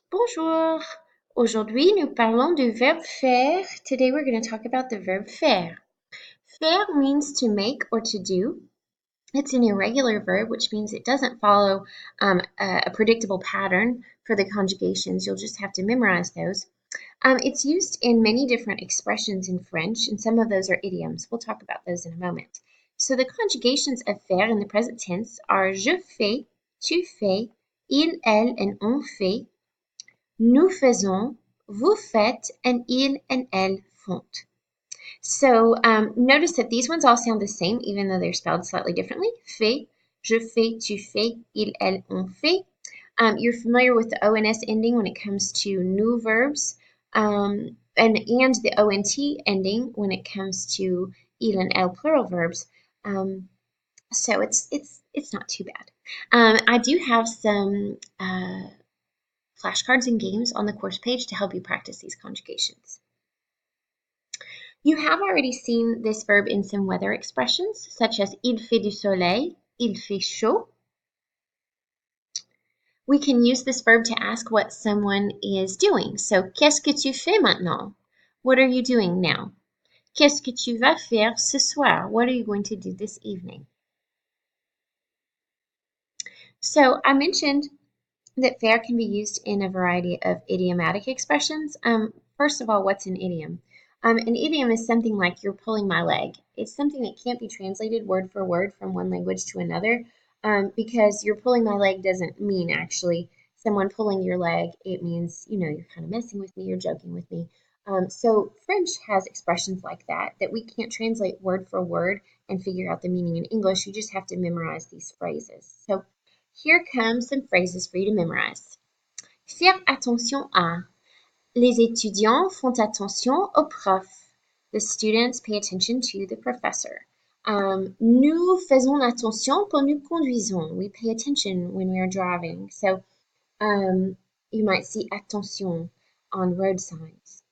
Bonjour! Aujourd'hui, nous parlons du verbe faire. Today, we're going to talk about the verb faire. Faire means to make or to do. It's an irregular verb, which means it doesn't follow a predictable pattern for the conjugations. You'll just have to memorize those. It's used in many different expressions in French, and some of those are idioms. We'll talk about those in a moment. So the conjugations of faire in the present tense are je fais, tu fais, il, elle, and on fait. Nous faisons, vous faites, and il and elle font. So notice that these ones all sound the same, even though they're spelled slightly differently. Fait, je fais, tu fais, il, elle, on fait. You're familiar with the ONS ending when it comes to new verbs, and the ONT ending when it comes to il and elle plural verbs. So it's not too bad. I do have some flashcards and games on the course page to help you practice these conjugations. You have already seen this verb in some weather expressions, such as il fait du soleil, il fait chaud. We can use this verb to ask what someone is doing. So, qu'est-ce que tu fais maintenant? What are you doing now? Qu'est-ce que tu vas faire ce soir? What are you going to do this evening? So, I mentioned that faire can be used in a variety of idiomatic expressions. First of all, what's an idiom? An idiom is something like you're pulling my leg. It's something that can't be translated word for word from one language to another because you're pulling my leg doesn't mean actually someone pulling your leg. It means, you're kind of messing with me, you're joking with me. So French has expressions like that we can't translate word for word and figure out the meaning in English. You just have to memorize these phrases. So here come some phrases for you to memorize. Faire attention à. Les étudiants font attention au prof. The students pay attention to the professor. Nous faisons attention quand nous conduisons. We pay attention when we are driving. So you might see attention on road signs.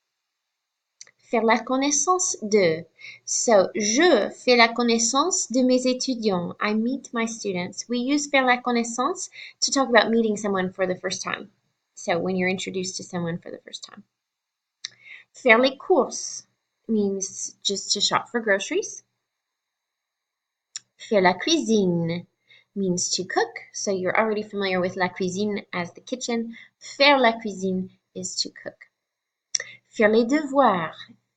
Faire la connaissance de. So, je fais la connaissance de mes étudiants. I meet my students. We use faire la connaissance to talk about meeting someone for the first time. So, when you're introduced to someone for the first time. Faire les courses means just to shop for groceries. Faire la cuisine means to cook. So, you're already familiar with la cuisine as the kitchen. Faire la cuisine is to cook. Faire les devoirs,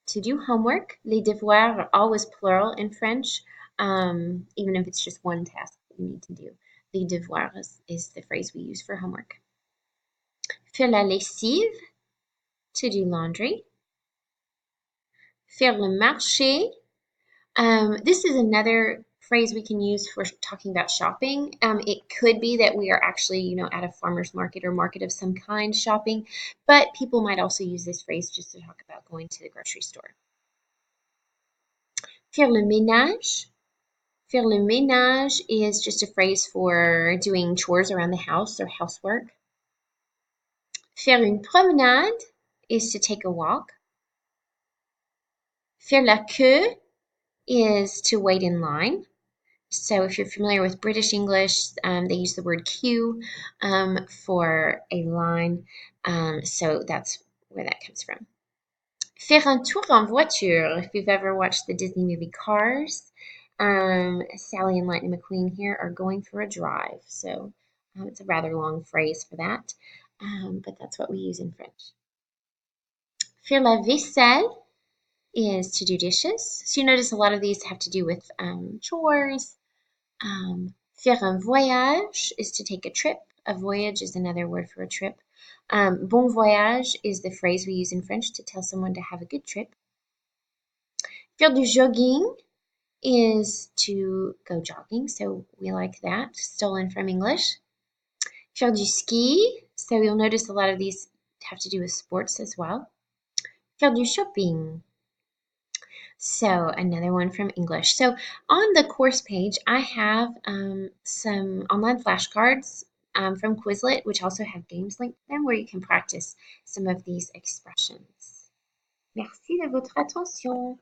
to do homework. Les devoirs are always plural in French, even if it's just one task that you need to do. Les devoirs is the phrase we use for homework. Faire la lessive, to do laundry. Faire le marché. This is another phrase we can use for talking about shopping. It could be that we are actually, at a farmer's market or market of some kind shopping, but people might also use this phrase just to talk about going to the grocery store. Faire le ménage. Faire le ménage is just a phrase for doing chores around the house or housework. Faire une promenade is to take a walk. Faire la queue is to wait in line. So if you're familiar with British English, they use the word queue for a line. So that's where that comes from. Faire un tour en voiture. If you've ever watched the Disney movie Cars, Sally and Lightning McQueen here are going for a drive. So it's a rather long phrase for that, but that's what we use in French. Faire la vaisselle is to do dishes. So you notice a lot of these have to do with chores. Faire un voyage is to take a trip. A voyage is another word for a trip. Bon voyage is the phrase we use in French to tell someone to have a good trip. Faire du jogging is to go jogging, so we like that, stolen from English. Faire du ski, so you'll notice a lot of these have to do with sports as well. Faire du shopping. So another one from English. So on the course page, I have some online flashcards from Quizlet, which also have games linked to them where you can practice some of these expressions. Merci de votre attention.